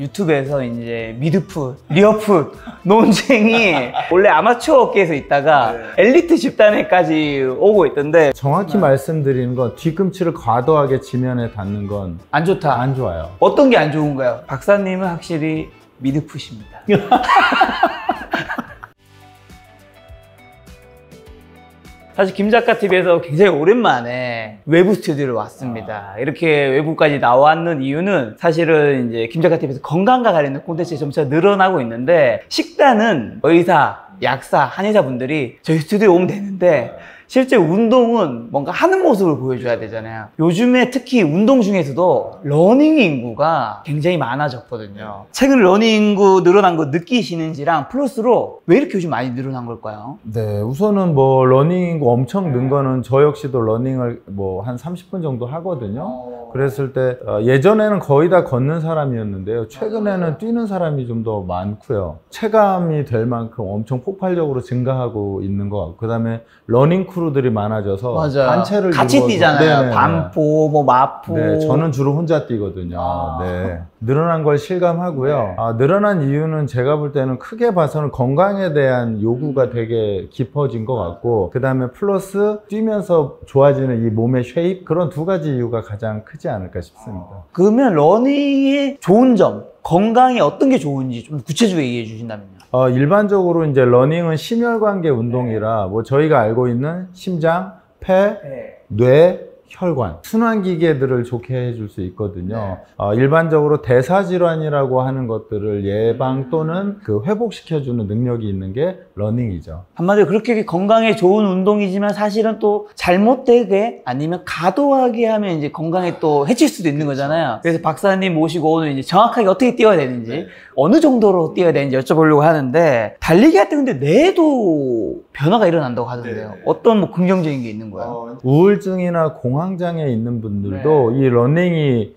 유튜브에서 이제 미드풋, 리어풋 논쟁이 원래 아마추어 업계에서 있다가 엘리트 집단에까지 오고 있던데, 정확히 말씀드리는 건 뒤꿈치를 과도하게 지면에 닿는 건 안 좋다. 안 좋아요. 어떤 게 안 좋은가요? 박사님은 확실히 미드풋입니다. 사실 김작가TV에서 굉장히 오랜만에 외부 스튜디오를 왔습니다. 이렇게 외부까지 나왔는 이유는 사실은 이제 김작가TV에서 건강과 관련된 콘텐츠가 점차 늘어나고 있는데, 식단은 의사, 약사, 한의사 분들이 저희 스튜디오에 오면 되는데 실제 운동은 뭔가 하는 모습을 보여줘야 되잖아요. 요즘에 특히 운동 중에서도 러닝 인구가 굉장히 많아졌거든요. 최근 러닝 인구 늘어난 거 느끼시는지랑 플러스로 왜 이렇게 요즘 많이 늘어난 걸까요? 네, 우선은 뭐 러닝 인구 엄청 는 거는 저 역시도 러닝을 뭐 한 30분 정도 하거든요. 그랬을 때 예전에는 거의 다 걷는 사람이었는데요, 최근에는 뛰는 사람이 좀 더 많고요. 체감이 될 만큼 엄청 폭발적으로 증가하고 있는 것 같고, 그 다음에 러닝 크루들이 많아져서 맞아요. 단체를 같이 이루어서, 뛰잖아요. 네네네. 반포, 뭐 마포. 네, 저는 주로 혼자 뛰거든요. 네, 늘어난 걸 실감하고요. 늘어난 이유는 제가 볼 때는 크게 봐서는 건강에 대한 요구가 되게 깊어진 것 같고, 그 다음에 플러스 뛰면서 좋아지는 이 몸의 쉐입, 그런 두 가지 이유가 가장 크지 않을까 싶습니다. 그러면 러닝의 좋은 점, 건강에 어떤 게 좋은지 좀 구체적으로 얘기해 주신다면요. 일반적으로 이제 러닝은 심혈관계 운동이라 뭐 저희가 알고 있는 심장, 폐, 뇌, 혈관, 순환기계들을 좋게 해줄 수 있거든요. 일반적으로 대사질환이라고 하는 것들을 예방 또는 그 회복시켜주는 능력이 있는 게 러닝이죠. 한마디로 그렇게 건강에 좋은 운동이지만 사실은 또 잘못되게 아니면 과도하게 하면 이제 건강에 또 해칠 수도 있는 거잖아요. 그래서 박사님 모시고 오늘 이제 정확하게 어떻게 뛰어야 되는지, 어느 정도로 뛰어야 되는지 여쭤보려고 하는데, 달리기 할 때 근데 뇌에도 변화가 일어난다고 하던데요. 어떤 뭐 긍정적인 게 있는 거예요? 우울증이나 공황장애 있는 분들도 이 러닝이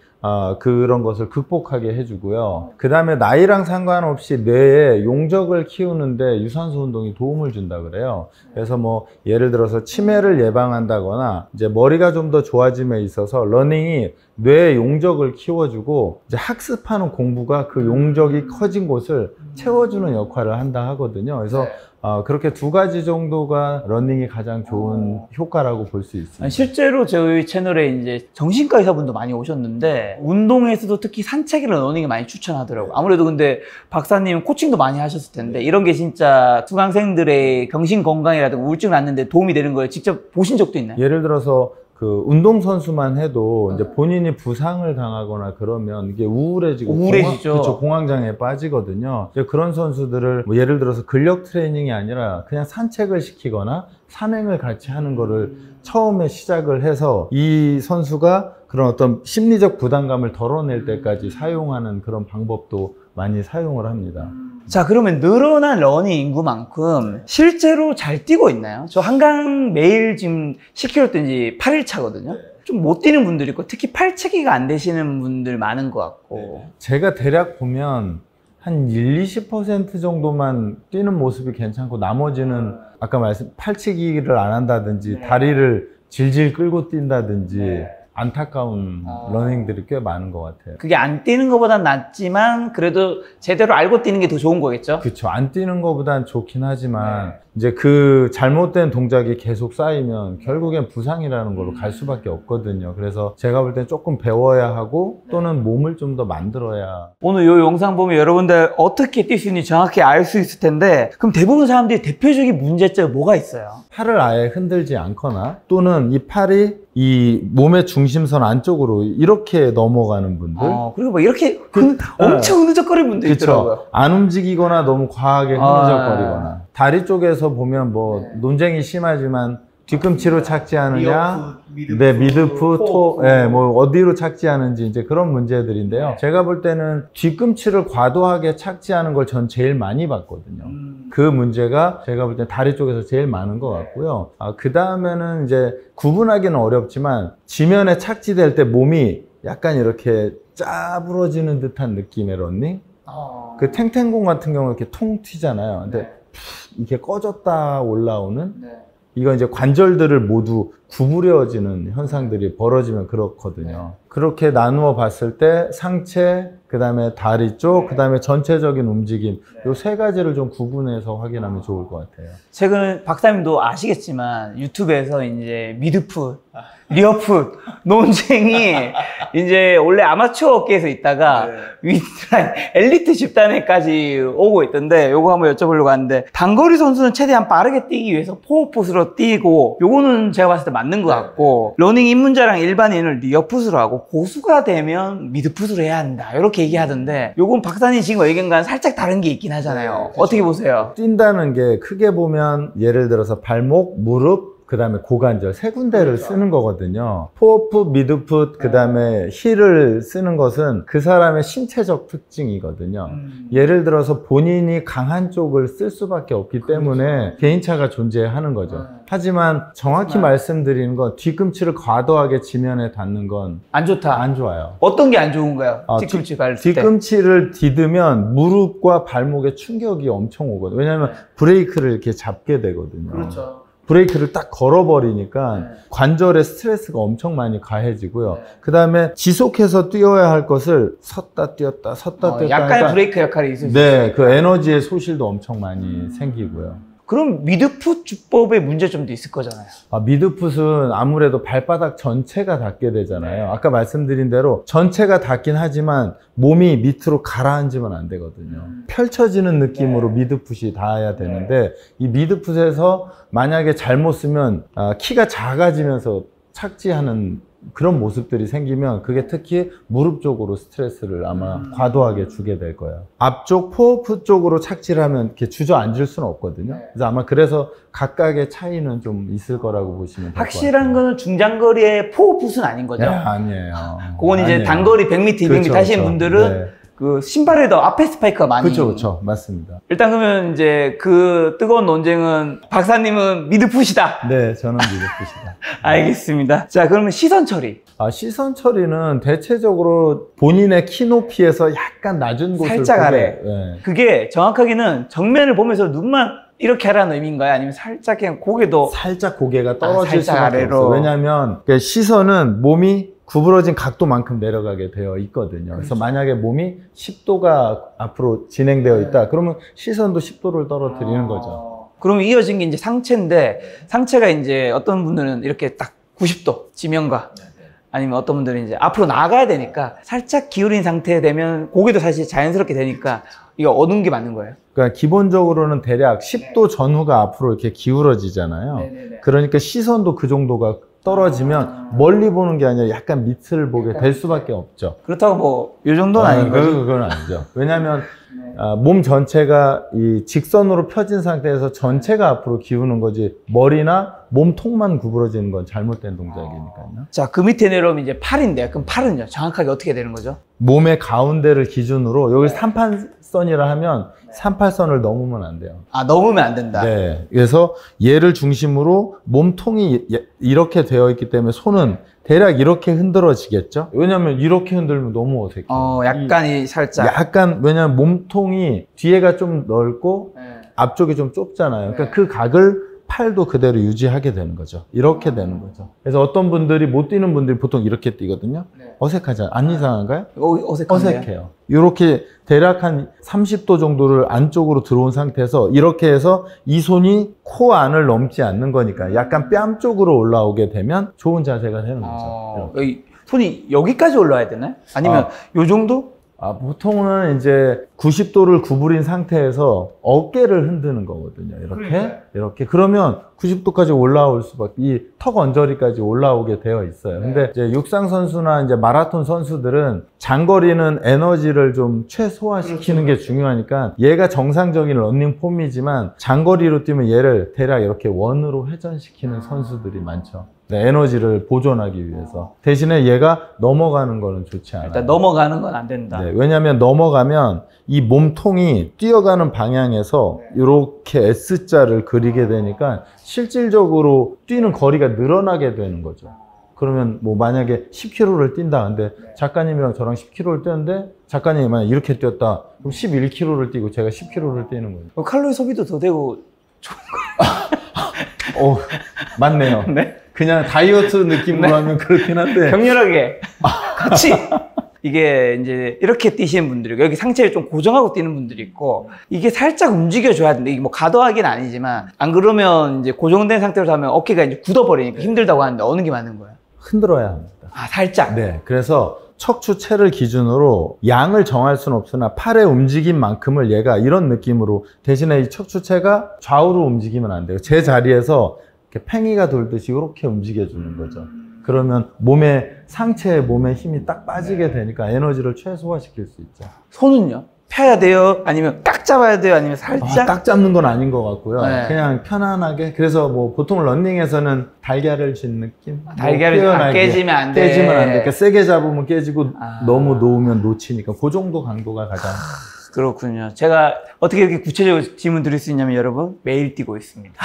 그런 것을 극복하게 해주고요. 그 다음에 나이랑 상관없이 뇌에 용적을 키우는데 유산소 운동이 도움을 준다 그래요. 그래서 뭐 예를 들어서 치매를 예방한다거나 이제 머리가 좀 더 좋아짐에 있어서 러닝이 뇌의 용적을 키워주고 이제 학습하는 공부가 그 용적이 커진 곳을 채워주는 역할을 한다 하거든요. 그래서 그렇게 두 가지 정도가 러닝이 가장 좋은 효과라고 볼 수 있습니다. 실제로 저희 채널에 이제 정신과 의사분도 많이 오셨는데, 운동에서도 특히 산책이나 러닝을 많이 추천하더라고요. 아무래도 근데 박사님은 코칭도 많이 하셨을 텐데, 이런 게 진짜 수강생들의 정신 건강이라든가 우울증을 낫는데 도움이 되는 걸 직접 보신 적도 있나요? 예를 들어서 그 운동선수만 해도 이제 본인이 부상을 당하거나 그러면 이게 우울해지고 우울해지죠. 공황장애에 빠지거든요. 그런 선수들을 뭐 예를 들어서 근력 트레이닝이 아니라 그냥 산책을 시키거나 산행을 같이 하는 거를 처음에 시작을 해서 이 선수가 그런 어떤 심리적 부담감을 덜어낼 때까지 사용하는 그런 방법도 많이 사용을 합니다. 자, 그러면 늘어난 러닝 인구만큼 실제로 잘 뛰고 있나요? 저 한강 매일 지금 10km 뛴지 8일 차거든요. 좀 못 뛰는 분들이 있고, 특히 팔체기가 안 되시는 분들 많은 것 같고. 제가 대략 보면 한 1-20% 정도만 뛰는 모습이 괜찮고, 나머지는 아까 말씀 팔치기를 안 한다든지 다리를 질질 끌고 뛴다든지 안타까운 러닝들이 꽤 많은 것 같아요. 그게 안 뛰는 것보단 낫지만 그래도 제대로 알고 뛰는 게 더 좋은 거겠죠? 그렇죠. 안 뛰는 것보단 좋긴 하지만 이제 그 잘못된 동작이 계속 쌓이면 결국엔 부상이라는 걸로 갈 수밖에 없거든요. 그래서 제가 볼 땐 조금 배워야 하고 또는 몸을 좀 더 만들어야. 오늘 이 영상 보면 여러분들 어떻게 뛸 수 있는지 정확히 알 수 있을 텐데, 그럼 대부분 사람들이 대표적인 문제점이 뭐가 있어요? 팔을 아예 흔들지 않거나 또는 이 팔이 이 몸의 중심선 안쪽으로 이렇게 넘어가는 분들. 그리고 뭐 이렇게 엄청 흐느적거리는 분들 있더라고요. 안 움직이거나 너무 과하게 흐느적거리거나. 다리 쪽에서 보면 뭐 논쟁이 심하지만 뒤꿈치로 착지하느냐, 미드풋, 토, 뭐 어디로 착지하는지 이제 그런 문제들인데요. 제가 볼 때는 뒤꿈치를 과도하게 착지하는 걸 전 제일 많이 봤거든요. 그 문제가 제가 볼 때 다리 쪽에서 제일 많은 것 같고요. 그 다음에는 이제 구분하기는 어렵지만 지면에 착지될 때 몸이 약간 이렇게 짜부러지는 듯한 느낌의 러닝. 그 탱탱공 같은 경우 이렇게 통 튀잖아요. 근데 이렇게 꺼졌다 올라오는. 이건 이제 관절들을 모두 구부려지는 현상들이 벌어지면 그렇거든요. 그렇게 나누어 봤을 때 상체, 그 다음에 다리 쪽, 그 다음에 전체적인 움직임, 요 세 가지를 좀 구분해서 확인하면 좋을 것 같아요. 최근 박사님도 아시겠지만 유튜브에서 이제 미드풋, 리어풋 논쟁이 이제 원래 아마추어 업계에서 있다가 윗라인 엘리트 집단에까지 오고 있던데, 요거 한번 여쭤보려고 하는데, 단거리 선수는 최대한 빠르게 뛰기 위해서 포어풋으로 뛰고, 요거는 제가 봤을 때 맞는 것 같고, 러닝 입문자랑 일반인을 리어풋으로 하고, 고수가 되면 미드풋으로 해야 한다, 이렇게 얘기하던데, 요건 박사님 지금 의견과는 살짝 다른 게 있긴 하잖아요. 어떻게 보세요? 뛴다는 게 크게 보면 예를 들어서 발목, 무릎, 그 다음에 고관절 세 군데를 쓰는 거거든요. 포어풋, 미드풋, 그 다음에 힐을 쓰는 것은 그 사람의 신체적 특징이거든요. 예를 들어서 본인이 강한 쪽을 쓸 수밖에 없기 때문에 개인차가 존재하는 거죠. 하지만 정확히 말씀드리는 건 뒤꿈치를 과도하게 지면에 닿는 건 안 좋다. 안 좋아요. 어떤 게 안 좋은가요? 뒤꿈치 갈 때. 뒤꿈치를 디드면 무릎과 발목에 충격이 엄청 오거든요. 왜냐하면 브레이크를 이렇게 잡게 되거든요. 그렇죠. 브레이크를 딱 걸어버리니까 관절에 스트레스가 엄청 많이 가해지고요. 그 다음에 지속해서 뛰어야 할 것을 섰다 뛰었다 섰다 뛰었다 약간의 하니까 브레이크 역할이 있을 수 네, 있어요. 그 에너지의 소실도 엄청 많이 생기고요. 그럼 미드풋 주법에 문제점도 있을 거잖아요. 미드풋은 아무래도 발바닥 전체가 닿게 되잖아요. 아까 말씀드린 대로 전체가 닿긴 하지만 몸이 밑으로 가라앉으면 안 되거든요. 펼쳐지는 느낌으로 미드풋이 닿아야 되는데, 이 미드풋에서 만약에 잘못 쓰면 키가 작아지면서 착지하는 그런 모습들이 생기면 그게 특히 무릎 쪽으로 스트레스를 아마 과도하게 주게 될 거예요. 앞쪽 포어풋 쪽으로 착지를 하면 이렇게 주저앉을 수는 없거든요. 그래서 아마 그래서 각각의 차이는 좀 있을 거라고 보시면 될 것 같아요. 확실한 거는 중장거리의 포어풋은 아닌 거죠? 네, 아니에요. 그건 이제 아니에요. 단거리 100m, 200m 그렇죠, 하시는 그렇죠. 분들은 네. 그 신발에도 앞에 스파이크가 많이. 그렇죠, 그렇죠. 맞습니다. 일단 그러면 이제 그 뜨거운 논쟁은 박사님은 미드풋이다. 네, 저는 미드풋이다. 알겠습니다. 자, 그러면 시선 처리. 시선 처리는 대체적으로 본인의 키 높이에서 약간 낮은 곳을 살짝 아래. 네. 그게 정확하게는 정면을 보면서 눈만 이렇게 하라는 의미인가요? 아니면 살짝 그냥 고개도 살짝 고개가 떨어질 살짝 수밖에 아래로. 없어요. 왜냐하면 시선은 몸이 구부러진 각도만큼 내려가게 되어 있거든요. 그래서 만약에 몸이 10도가 앞으로 진행되어 있다, 그러면 시선도 10도를 떨어뜨리는 거죠. 그러면 이어진 게 이제 상체인데, 상체가 이제 어떤 분들은 이렇게 딱 90도 지면과, 아니면 어떤 분들은 이제 앞으로 나가야 되니까 살짝 기울인 상태 되면 고개도 사실 자연스럽게 되니까 이거 어느 게 맞는 거예요? 그러니까 기본적으로는 대략 10도 전후가 앞으로 이렇게 기울어지잖아요. 그러니까 시선도 그 정도가 떨어지면 멀리 보는 게 아니라 약간 밑을 보게 될 수밖에 없죠. 그렇다고 뭐 이 정도는 아닌 거죠? 그건 아니죠. 왜냐하면 몸 전체가 이 직선으로 펴진 상태에서 전체가 앞으로 기우는 거지, 머리나 몸통만 구부러지는 건 잘못된 동작이니까요. 자, 그 밑에 내려오면 이제 팔인데요. 그럼 팔은요? 정확하게 어떻게 되는 거죠? 몸의 가운데를 기준으로, 여기 38선이라 하면 38선을 넘으면 안 돼요. 넘으면 안 된다. 네. 그래서 얘를 중심으로 몸통이 이렇게 되어 있기 때문에 손은 대략 이렇게 흔들어지겠죠? 왜냐면 이렇게 흔들면 너무 어색해요. 약간 살짝. 약간, 왜냐면 몸통이 뒤에가 좀 넓고 앞쪽이 좀 좁잖아요. 그러니까 그 각을 팔도 그대로 유지하게 되는 거죠. 이렇게 되는 거죠. 그래서 어떤 분들이 못 뛰는 분들이 보통 이렇게 뛰거든요. 어색하잖아요. 안 이상한가요? 어색해요. 이렇게 대략 한 30도 정도를 안쪽으로 들어온 상태에서 이렇게 해서 이 손이 코 안을 넘지 않는 거니까 약간 뺨 쪽으로 올라오게 되면 좋은 자세가 되는 거죠. 손이 여기까지 올라와야 되나요? 아니면 요 정도? 보통은 이제 90도를 구부린 상태에서 어깨를 흔드는 거거든요. 이렇게. 그러면 90도까지 올라올 수밖에, 이 턱 언저리까지 올라오게 되어 있어요. 근데 이제 육상 선수나 이제 마라톤 선수들은 장거리는 에너지를 좀 최소화시키는 게 중요하니까 얘가 정상적인 러닝 폼이지만 장거리로 뛰면 얘를 대략 이렇게 원으로 회전시키는 선수들이 많죠. 네, 에너지를 보존하기 위해서. 대신에 얘가 넘어가는 거는 좋지 않아요. 일단 넘어가는 건 안 된다. 네, 왜냐하면 넘어가면 이 몸통이 뛰어가는 방향에서 이렇게 S자를 그리게 되니까 실질적으로 뛰는 거리가 늘어나게 되는 거죠. 그러면 뭐 만약에 10km를 뛴다. 근데 작가님이랑 저랑 10km를 뛰었는데 작가님이 만약 이렇게 뛰었다. 그럼 11km를 뛰고 제가 10km를 뛰는 거예요. 칼로리 소비도 더 되고 좋은 맞네요. 네? 그냥 다이어트 느낌으로 하면 그렇긴 한데. 격렬하게. 같이 이게 이제 이렇게 뛰시는 분들이 여기 상체를 좀 고정하고 뛰는 분들이 있고 이게 살짝 움직여줘야 되는데 이게 뭐 과도하긴 아니지만 안 그러면 이제 고정된 상태로 하면 어깨가 이제 굳어버리니까 힘들다고 하는데 어느 게 맞는 거예요? 흔들어야 합니다. 아, 살짝? 네. 그래서 척추체를 기준으로 양을 정할 수는 없으나 팔의 움직임만큼을 얘가 이런 느낌으로 대신에 이 척추체가 좌우로 움직이면 안 돼요. 제 자리에서 이렇게 팽이가 돌듯이 이렇게 움직여주는 거죠. 그러면 상체에 몸에 힘이 딱 빠지게 되니까 에너지를 최소화시킬 수 있죠. 손은요? 펴야 돼요? 아니면 딱 잡아야 돼요? 아니면 살짝? 딱 잡는 건 아닌 것 같고요. 네. 그냥 편안하게. 그래서 뭐 보통 러닝에서는 달걀을 쥔 느낌? 달걀을 뭐 깨지면 안 돼. 깨지면 안 돼. 그러니까 세게 잡으면 깨지고 아. 너무 놓으면 놓치니까 그 정도 강도가 가장. 그렇군요. 제가 어떻게 이렇게 구체적으로 질문 드릴 수 있냐면 여러분 매일 뛰고 있습니다.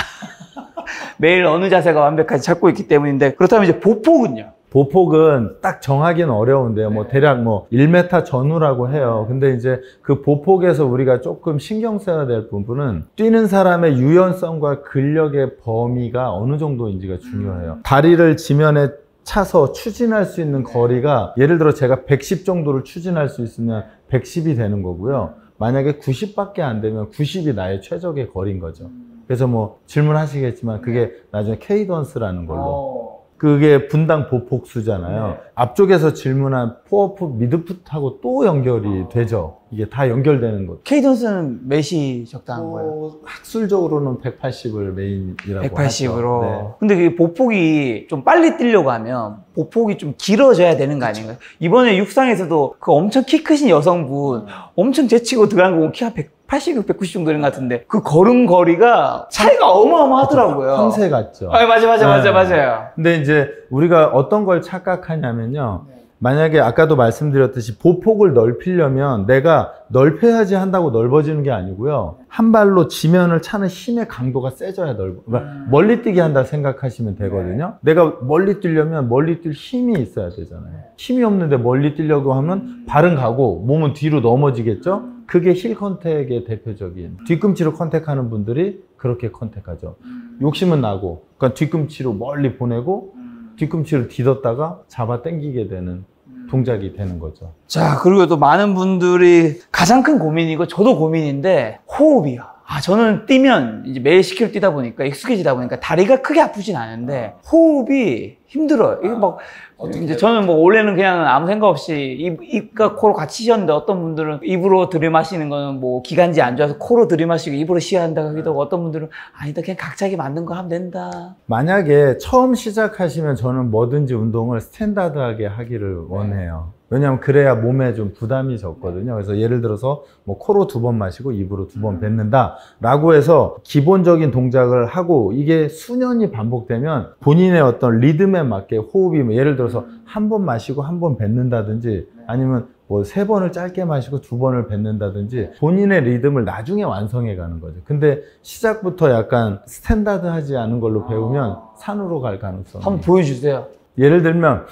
매일 어느 자세가 완벽하게 찾고 있기 때문인데 그렇다면 이제 보폭은요? 보폭은 딱 정하기는 어려운데요. 뭐 대략 뭐 1m 전후라고 해요. 근데 이제 그 보폭에서 우리가 조금 신경 써야 될 부분은 뛰는 사람의 유연성과 근력의 범위가 어느 정도인지가 중요해요. 다리를 지면에 차서 추진할 수 있는 거리가 예를 들어 제가 110 정도를 추진할 수 있으면 110이 되는 거고요. 만약에 90밖에 안 되면 90이 나의 최적의 거리인 거죠. 그래서 뭐 질문하시겠지만 그게 나중에 케이던스라는 걸로 그게 분당 보폭수잖아요. 네. 앞쪽에서 질문한 포어풋, 미드풋하고 또 연결이 되죠. 이게 다 연결되는 것. 케이던스는 몇이 적당한 거예요? 학술적으로는 180을 메인이라고 180으로. 하죠. 네. 근데 그 보폭이 좀 빨리 뛰려고 하면 보폭이 좀 길어져야 되는 거 아닌가요? 이번에 육상에서도 그 엄청 키 크신 여성분 엄청 제치고 들어간 거 키가 180, 190 정도 되는 것 같은데 그 걸음거리가 차이가 어마어마하더라고요. 황새 같죠. 아, 맞아요. 근데 이제 우리가 어떤 걸 착각하냐면요. 만약에 아까도 말씀드렸듯이 보폭을 넓히려면 내가 넓혀야지 한다고 넓어지는 게 아니고요. 한 발로 지면을 차는 힘의 강도가 세져야 넓어. 그러니까 멀리 뛰게 한다 생각하시면 되거든요. 내가 멀리 뛰려면 멀리 뛸 힘이 있어야 되잖아요. 힘이 없는데 멀리 뛰려고 하면 발은 가고 몸은 뒤로 넘어지겠죠? 그게 힐 컨택의 대표적인 뒤꿈치로 컨택하는 분들이 그렇게 컨택하죠. 욕심은 나고 그러니까 뒤꿈치로 멀리 보내고 뒤꿈치를 디뎠다가 잡아 당기게 되는 동작이 되는 거죠. 자, 그리고 또 많은 분들이 가장 큰 고민이고 저도 고민인데 호흡이요. 저는 뛰면 이제 매일 10km 뛰다 보니까 익숙해지다 보니까 다리가 크게 아프진 않은데 호흡이 힘들어요. 이게 막 이제 저는 뭐 원래는 그냥 아무 생각 없이 입과 코로 같이 쉬었는데 어떤 분들은 입으로 들이마시는 거는 뭐 기관지 안 좋아서 코로 들이마시고 입으로 쉬어야 하기도 하고 어떤 분들은 아니다 그냥 각자기 맞는 거 하면 된다. 만약에 처음 시작하시면 저는 뭐든지 운동을 스탠다드하게 하기를 원해요. 왜냐하면 그래야 몸에 좀 부담이 적거든요. 그래서 예를 들어서 뭐 코로 2번 마시고 입으로 2번 뱉는다 라고 해서 기본적인 동작을 하고 이게 수년이 반복되면 본인의 어떤 리듬에 맞게 호흡이 뭐 예를 들어서 1번 마시고 1번 뱉는다든지 아니면 뭐 3번을 짧게 마시고 2번을 뱉는다든지 본인의 리듬을 나중에 완성해 가는 거죠. 근데 시작부터 약간 스탠다드하지 않은 걸로 배우면 산으로 갈 가능성이. 한번 보여주세요. 예를 들면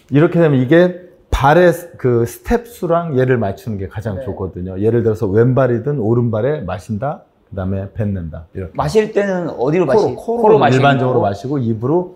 이렇게 되면 이게 발의 그 스텝 수랑 얘를 맞추는 게 가장 좋거든요. 예를 들어서 왼발이든 오른발에 마신다, 그 다음에 뱉는다. 이렇게. 마실 때는 어디로 마시고? 코로 일반적으로 마시고 입으로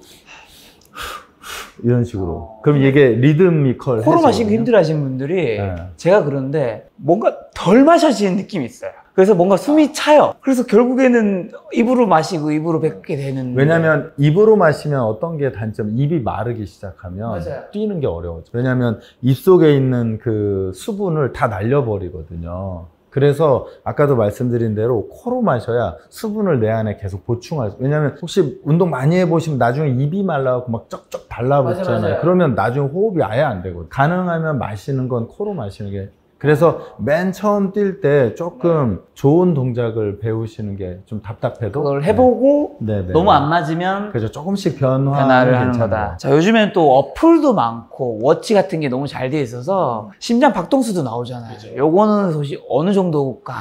이런 식으로. 그럼 이게 리드미컬. 코로 마시기 힘들어 하시는 분들이 제가 그런데 뭔가 덜 마셔지는 느낌이 있어요. 그래서 뭔가 숨이 차요. 그래서 결국에는 입으로 마시고 입으로 뱉게 되는. 왜냐면 입으로 마시면 어떤 게 단점, 입이 마르기 시작하면 맞아요. 뛰는 게 어려워져. 왜냐면 입속에 있는 그 수분을 다 날려버리거든요. 그래서 아까도 말씀드린 대로 코로 마셔야 수분을 내 안에 계속 보충할 수. 왜냐면 혹시 운동 많이 해보시면 나중에 입이 말라갖고 막 쩍쩍 달라붙잖아요. 맞아요. 그러면 나중에 호흡이 아예 안 되거든요. 가능하면 마시는 건 코로 마시는 게. 그래서 맨 처음 뛸 때 조금 좋은 동작을 배우시는 게 좀 답답해도 그걸 해보고 네네. 너무 안 맞으면 그래서 조금씩 변화를 하는 괜찮아요. 거다. 자, 요즘엔 또 어플도 많고 워치 같은 게 너무 잘 돼 있어서 심장 박동수도 나오잖아요. 요거는 소식 어느 정도가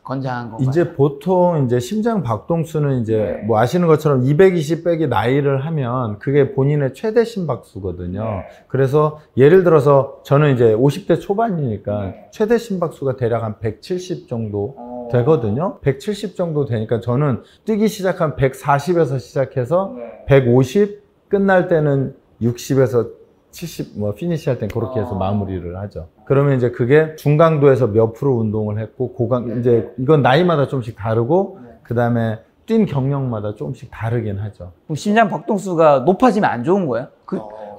권장한 건가요? 이제 보통 이제 심장 박동수는 이제 뭐 아시는 것처럼 220 빼기 나이를 하면 그게 본인의 최대 심박수거든요. 그래서 예를 들어서 저는 이제 50대 초반이니까 최대 심박수가 대략 한 170 정도 되거든요. 170 정도 되니까 저는 뛰기 시작한 140에서 시작해서 150 끝날 때는 60에서 70, 뭐, 피니시 할 땐 그렇게 해서 마무리를 하죠. 그러면 이제 그게 중강도에서 몇 프로 운동을 했고, 이제 이건 나이마다 좀씩 다르고, 그 다음에 뛴 경력마다 조금씩 다르긴 하죠. 그럼 심장 박동수가 높아지면 안 좋은 거예요?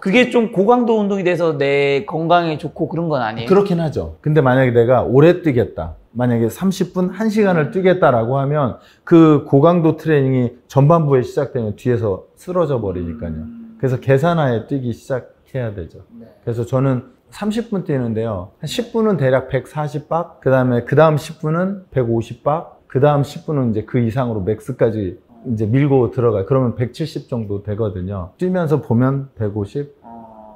그게 좀 고강도 운동이 돼서 내 건강에 좋고 그런 건 아니에요? 그렇긴 하죠. 근데 만약에 내가 오래 뛰겠다. 만약에 30분, 1시간을 뛰겠다라고 하면 그 고강도 트레이닝이 전반부에 시작되면 뒤에서 쓰러져 버리니까요. 그래서 계산하에 뛰기 시작해야 되죠. 그래서 저는 30분 뛰는데요. 한 10분은 대략 140박, 그 다음 10분은 150박, 그 다음 10분은 이제 그 이상으로 맥스까지 이제 밀고 들어가요. 그러면 170 정도 되거든요. 뛰면서 보면 150,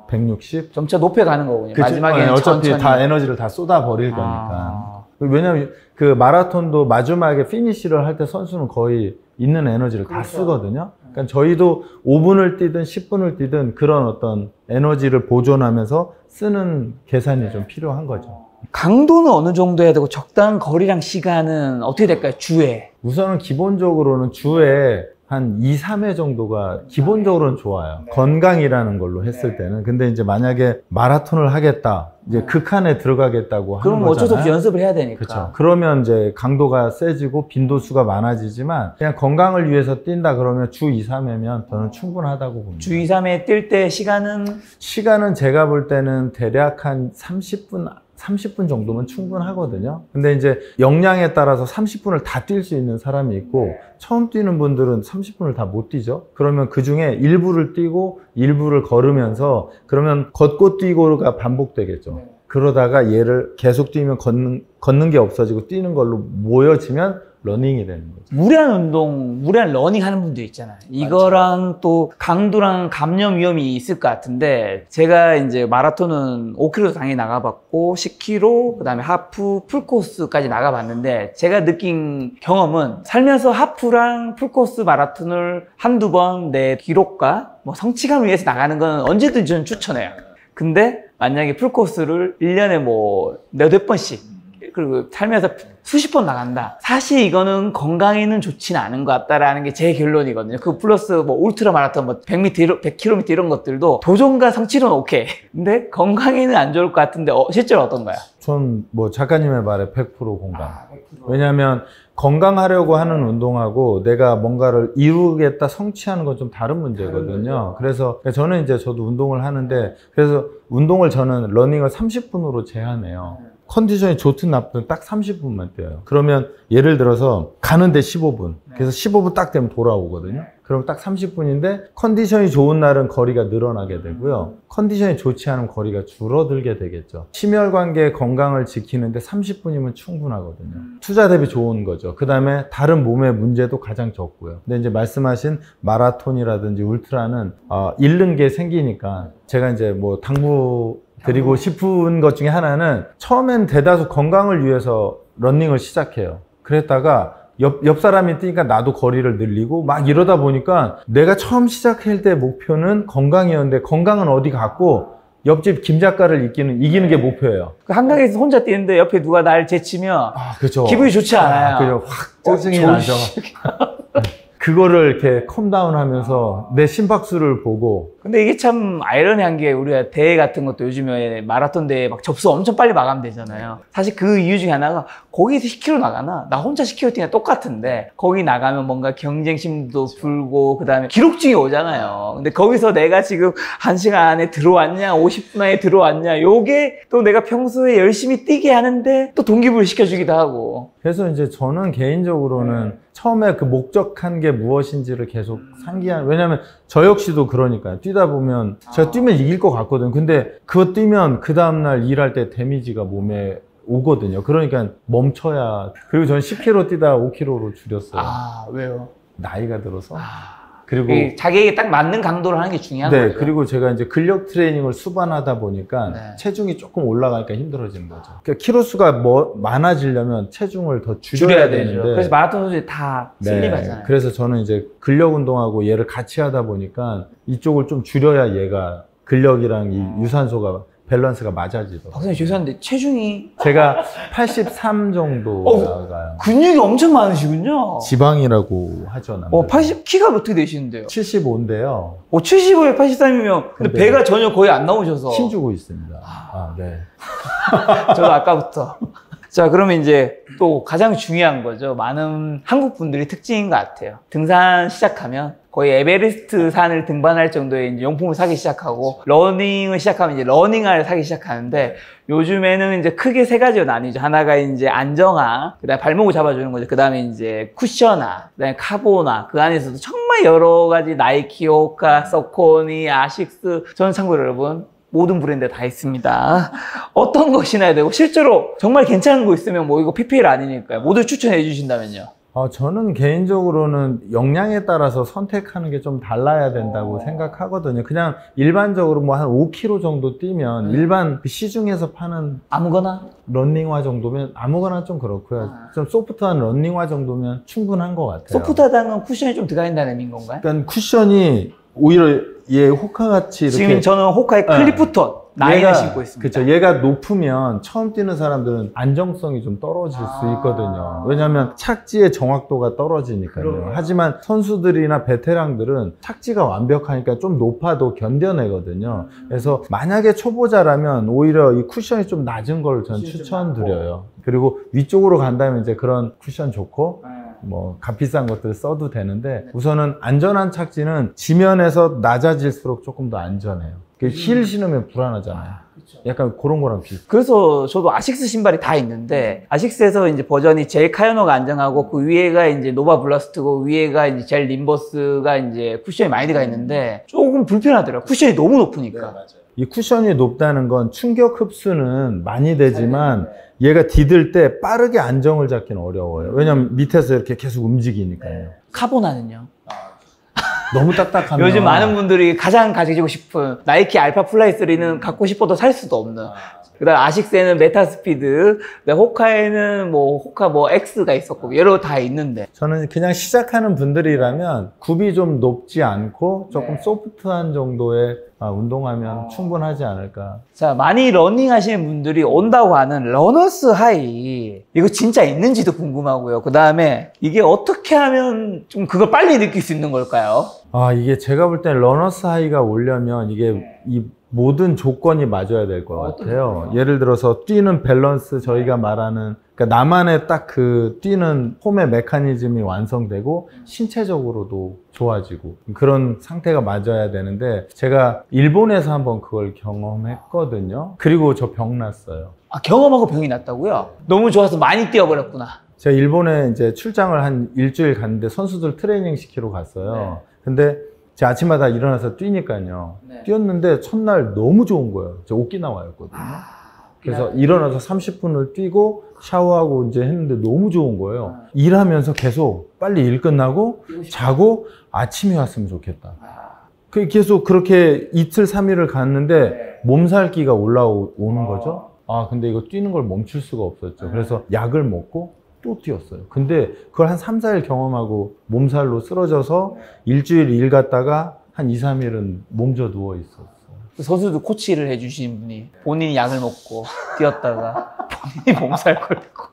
160. 점차 높여가는 거군요. 그치? 마지막에 어차피 천천히. 다 에너지를 다 쏟아버릴 거니까. 왜냐면 그 마라톤도 마지막에 피니시를 할 때 선수는 거의 있는 에너지를 다 쓰거든요. 그러니까 저희도 5분을 뛰든 10분을 뛰든 그런 어떤 에너지를 보존하면서 쓰는 계산이 좀 필요한 거죠. 강도는 어느 정도 해야 되고 적당한 거리랑 시간은 어떻게 될까요? 주에? 우선은 기본적으로는 주에 한 2, 3회 정도가 기본적으로는 좋아요. 건강이라는 걸로 했을 때는. 근데 이제 만약에 마라톤을 하겠다, 이제 극한에 들어가겠다고 하는 그럼 거잖아요. 어쩔 수 없이 연습을 해야 되니까. 그렇죠. 그러면 이제 강도가 세지고 빈도수가 많아지지만 그냥 건강을 위해서 뛴다 그러면 주 2, 3회면 저는 충분하다고 봅니다. 주 2, 3회 뛸 때 시간은 제가 볼 때는 대략 한 30분 정도면 충분하거든요. 근데 이제 역량에 따라서 30분을 다 뛸 수 있는 사람이 있고 처음 뛰는 분들은 30분을 다 못 뛰죠. 그러면 그 중에 일부를 뛰고 일부를 걸으면서 그러면 걷고 뛰고가 반복되겠죠. 그러다가 얘를 계속 뛰면 걷는 게 없어지고 뛰는 걸로 모여지면 러닝이 되는 거죠. 무리한 운동, 무리한 러닝 하는 분들 있잖아요. 이거랑 또 강도랑 감염 위험이 있을 것 같은데 제가 이제 마라톤은 5km 당연히 나가봤고 10km, 그 다음에 하프, 풀코스까지 나가봤는데 제가 느낀 경험은 살면서 하프랑 풀코스 마라톤을 한두 번 내 기록과 뭐 성취감을 위해서 나가는 건 언제든지 저는 추천해요. 근데 만약에 풀코스를 1년에 뭐 몇백 번씩 그리고 살면서 수십 번 나간다. 사실 이거는 건강에는 좋지는 않은 것 같다라는 게 제 결론이거든요. 그 플러스 뭐 울트라 마라톤 뭐 100m, 100km 이런 것들도 도전과 성취는 오케이. 근데 건강에는 안 좋을 것 같은데 실제로 어떤가요? 전 뭐 작가님의 말에 100% 공감. 왜냐하면 건강하려고 하는 운동하고 내가 뭔가를 이루겠다 성취하는 건 좀 다른 문제거든요. 그래서 저는 이제 저도 운동을 하는데 그래서 운동을 저는 러닝을 30분으로 제한해요. 컨디션이 좋든 나쁘든 딱 30분만 뛰어요. 그러면 예를 들어서 가는데 15분. 그래서 15분 딱 되면 돌아오거든요. 그럼 딱 30분인데 컨디션이 좋은 날은 거리가 늘어나게 되고요. 컨디션이 좋지 않으면 거리가 줄어들게 되겠죠. 심혈관계 건강을 지키는데 30분이면 충분하거든요. 투자 대비 좋은 거죠. 그 다음에 다른 몸의 문제도 가장 적고요. 근데 이제 말씀하신 마라톤이라든지 울트라는 잃는 게 생기니까 제가 이제 뭐 드리고 싶은 것 중에 하나는 처음엔 대다수 건강을 위해서 러닝을 시작해요. 그랬다가 옆 사람이 뛰니까 나도 거리를 늘리고 막 이러다 보니까 내가 처음 시작할 때 목표는 건강이었는데 건강은 어디 갔고 옆집 김 작가를 이기는 게 목표예요. 그 한강에서 혼자 뛰는데 옆에 누가 날 제치면 그렇죠. 기분이 좋지 않아요. 그죠. 확 짜증이 나죠. 그거를 이렇게 컴다운 하면서 내 심박수를 보고. 근데 이게 참 아이러니한 게 우리가 대회 같은 것도 요즘에 마라톤 대회 막 접수 엄청 빨리 마감되잖아요. 사실 그 이유 중에 하나가 거기서 10km 나가나? 나 혼자 10km 뛰냐 똑같은데 거기 나가면 뭔가 경쟁심도 불고 그 다음에 기록증이 오잖아요. 근데 거기서 내가 지금 1시간 안에 들어왔냐 50분 안에 들어왔냐 요게 또 내가 평소에 열심히 뛰게 하는데 또 동기부여 시켜주기도 하고. 그래서 이제 저는 개인적으로는 처음에 그 목적한 게 무엇인지를 계속 왜냐면 저 역시도 그러니까요. 뛰다 보면 제가 뛰면 이길 것 같거든요. 근데 그거 뛰면 그 다음날 일할 때 데미지가 몸에 오거든요. 그러니까 멈춰야. 그리고 저는 10km 뛰다 5km로 줄였어요. 왜요? 나이가 들어서. 그리고 자기에게 딱 맞는 강도를 하는 게 중요한 네, 거죠. 그리고 제가 이제 근력 트레이닝을 수반하다 보니까 네. 체중이 조금 올라가니까 힘들어지는 거죠. 그러니까 키로수가 많아지려면 체중을 더 줄여야 되는데. 그래서 마라톤 선수들이 다 슬림하잖아요. 그래서 저는 이제 근력 운동하고 얘를 같이 하다 보니까 이쪽을 좀 줄여야 얘가 근력이랑 이 유산소가 밸런스가 맞아지더라고요. 박사님 죄송한데 체중이 제가 83 정도 나가요. 근육이 엄청 많으시군요. 지방이라고 하죠. 키가 어떻게 되시는데요? 75인데요. 75에 83이면 근데 배가 전혀 거의 안 나오셔서 힘주고 있습니다. 네. 저도 아까부터. 자, 그러면 이제 또 가장 중요한 거죠. 많은 한국 분들이 특징인 것 같아요. 등산 시작하면 거의 에베레스트 산을 등반할 정도의 이제 용품을 사기 시작하고, 러닝을 시작하면 이제 러닝화를 사기 시작하는데, 요즘에는 이제 크게 세 가지로 나뉘죠. 하나가 이제 안정화, 그 다음에 발목을 잡아주는 거죠. 그 다음에 이제 쿠션화, 그 다음에 카보나, 그 안에서도 정말 여러 가지 나이키, 호카, 서코니, 아식스, 저는 참고로 여러분, 모든 브랜드 다 있습니다. 어떤 거 신어야 되고, 실제로 정말 괜찮은 거 있으면 뭐 이거 PPL 아니니까요. 모두 추천해 주신다면요. 저는 개인적으로는 역량에 따라서 선택하는 게 좀 달라야 된다고 생각하거든요. 그냥 일반적으로 뭐 한 5km 정도 뛰면 일반 시중에서 파는 아무거나? 런닝화 정도면 아무거나 좀 그렇고요. 좀 소프트한 런닝화 정도면 충분한 것 같아요. 소프트하다는 건 쿠션이 좀 들어가 있다는 의미인 건가요? 그러니까 쿠션이 오히려 얘 호카같이 이렇게 지금 저는 호카의 클리프톤 나인을 신고 있습니다. 그렇죠. 얘가 높으면 처음 뛰는 사람들은 안정성이 좀 떨어질 수 있거든요. 왜냐하면 착지의 정확도가 떨어지니까요. 하지만 선수들이나 베테랑들은 착지가 완벽하니까 좀 높아도 견뎌내거든요. 그래서 만약에 초보자라면 오히려 이 쿠션이 좀 낮은 걸 전 추천드려요. 그리고 위쪽으로 간다면 이제 그런 쿠션 좋고 뭐 값비싼 것들 써도 되는데, 우선은 안전한 착지는 지면에서 낮아질수록 조금 더 안전해요. 힐 신으면 불안하잖아요. 약간 그런 거랑 비슷해요. 그래서 저도 아식스 신발이 다 있는데, 아식스에서 이제 버전이 젤 카요노가 안정하고, 그 위에가 이제 노바 블라스트고, 위에가 이제 젤 림버스가 이제 쿠션이 많이 들어가 있는데, 조금 불편하더라고요. 쿠션이 너무 높으니까. 네, 맞아요. 이 쿠션이 높다는 건 충격 흡수는 많이 되지만 얘가 디딜 때 빠르게 안정을 잡기는 어려워요. 왜냐면 밑에서 이렇게 계속 움직이니까요. 카보나는요? 너무 딱딱하면 요즘 많은 분들이 가장 가지고 싶은 나이키 알파 플라이 3는 갖고 싶어도 살 수도 없는, 그다음 아식스에는 메타스피드, 호카에는 뭐 호카 뭐 X가 있었고 여러 다 있는데, 저는 그냥 시작하는 분들이라면 굽이 좀 높지 않고 조금 소프트한 정도의 운동하면 충분하지 않을까. 자, 많이 러닝 하시는 분들이 온다고 하는 러너스 하이, 이거 진짜 있는지도 궁금하고요. 그 다음에 이게 어떻게 하면 좀 그걸 빨리 느낄 수 있는 걸까요? 이게 제가 볼 땐 러너스 하이가 오려면 이게 이 모든 조건이 맞아야 될 것 같아요. 예를 들어서 뛰는 밸런스, 저희가 말하는 그러니까 나만의 딱 그 뛰는 폼의 메커니즘이 완성되고 신체적으로도 좋아지고 그런 상태가 맞아야 되는데, 제가 일본에서 한번 그걸 경험했거든요. 그리고 저 병 났어요. 경험하고 병이 났다고요? 너무 좋아서 많이 뛰어버렸구나. 제가 일본에 이제 출장을 한 일주일 갔는데 선수들 트레이닝 시키러 갔어요. 근데 제가 아침마다 일어나서 뛰니까요. 뛰었는데 첫날 너무 좋은 거예요. 저 오키나와였거든요. 그래서 일어나서 30분을 뛰고 샤워하고 이제 했는데 너무 좋은 거예요. 일하면서 계속 빨리 일 끝나고 자고 아침에 왔으면 좋겠다. 계속 그렇게 이틀, 3일을 갔는데 몸살기가 올라오는 거죠. 근데 이거 뛰는 걸 멈출 수가 없었죠. 그래서 약을 먹고 또 뛰었어요. 근데 그걸 한 3, 4일 경험하고 몸살로 쓰러져서 일주일 일 갔다가 한 2, 3일은 몸져 누워 있었어요. 선수도 코치를 해주신 분이 본인이 약을 먹고 뛰었다가 본인이 몸살 걸리고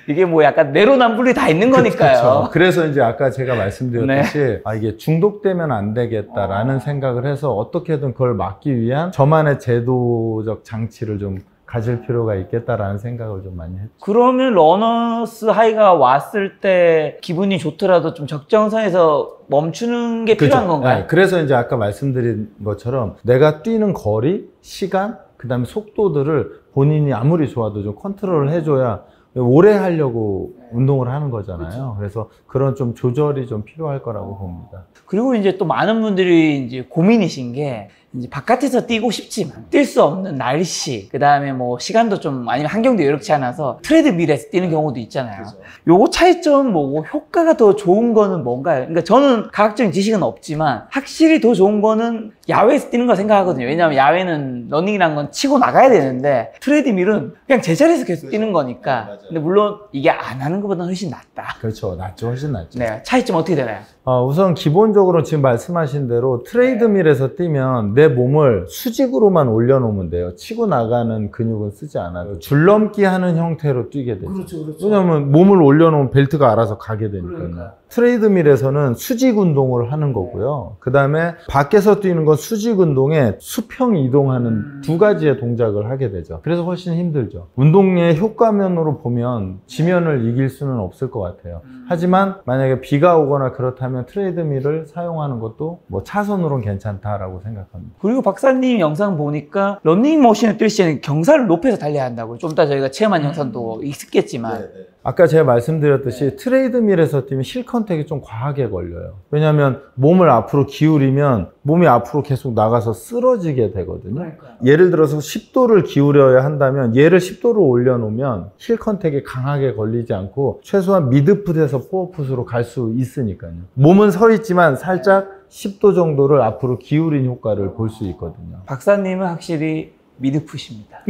이게 뭐 약간 내로남불이 다 있는 거니까요. 그렇죠. 그래서 이제 아까 제가 말씀드렸듯이 이게 중독되면 안 되겠다라는 생각을 해서 어떻게든 그걸 막기 위한 저만의 제도적 장치를 좀 가질 필요가 있겠다라는 생각을 좀 많이 했죠. 그러면 러너스 하이가 왔을 때 기분이 좋더라도 좀 적정선에서 멈추는 게 필요한 건가요? 네, 그래서 이제 아까 말씀드린 것처럼 내가 뛰는 거리, 시간, 그 다음에 속도들을 본인이 아무리 좋아도 좀 컨트롤을 해줘야 오래 하려고 운동을 하는 거잖아요. 그래서 그런 좀 조절이 좀 필요할 거라고 봅니다. 그리고 이제 또 많은 분들이 이제 고민이신 게, 이제 바깥에서 뛰고 싶지만 뛸 수 없는 날씨, 그 다음에 뭐 시간도 좀 아니면 환경도 여력치 않아서 트레드밀에서 뛰는 경우도 있잖아요. 요거 차이점 뭐고 효과가 더 좋은 거는 뭔가요? 그러니까 저는 과학적인 지식은 없지만 확실히 더 좋은 거는 야외에서 뛰는 거 생각하거든요. 왜냐하면 야외는 러닝이란 건 치고 나가야 되는데 트레드밀은 그냥 제자리에서 계속 뛰는 거니까. 근데 물론 이게 안 하는 것보다는 훨씬 낫다. 그렇죠. 낫죠. 훨씬 낫죠. 네, 차이점 어떻게 되나요? 우선 기본적으로 지금 말씀하신 대로 트레이드밀에서 뛰면 내 몸을 수직으로만 올려놓으면 돼요. 치고 나가는 근육은 쓰지 않아도. 줄넘기 하는 형태로 뛰게 되죠. 그렇죠. 왜냐하면 몸을 올려놓으면 벨트가 알아서 가게 되니까요. 그러니까. 트레이드밀에서는 수직 운동을 하는 거고요. 그 다음에 밖에서 뛰는 건 수직 운동에 수평 이동하는 두 가지의 동작을 하게 되죠. 그래서 훨씬 힘들죠. 운동의 효과면으로 보면 지면을 이길 수는 없을 것 같아요. 하지만 만약에 비가 오거나 그렇다면 트레이드밀을 사용하는 것도 뭐 차선으로는 괜찮다라고 생각합니다. 그리고 박사님 영상 보니까 러닝머신을 뛸 시에는 경사를 높여서 달려야 한다고. 좀 이따 저희가 체험한 영상도 있겠지만. 아까 제가 말씀드렸듯이 트레이드밀에서 뛰면 힐 컨택이 좀 과하게 걸려요. 왜냐하면 몸을 앞으로 기울이면 몸이 앞으로 계속 나가서 쓰러지게 되거든요. 예를 들어서 10도를 기울여야 한다면 얘를 10도로 올려놓으면 힐 컨택이 강하게 걸리지 않고 최소한 미드풋에서 포어풋으로 갈 수 있으니까요. 몸은 서 있지만 살짝 10도 정도를 앞으로 기울인 효과를 볼 수 있거든요. 박사님은 확실히 미드풋입니다.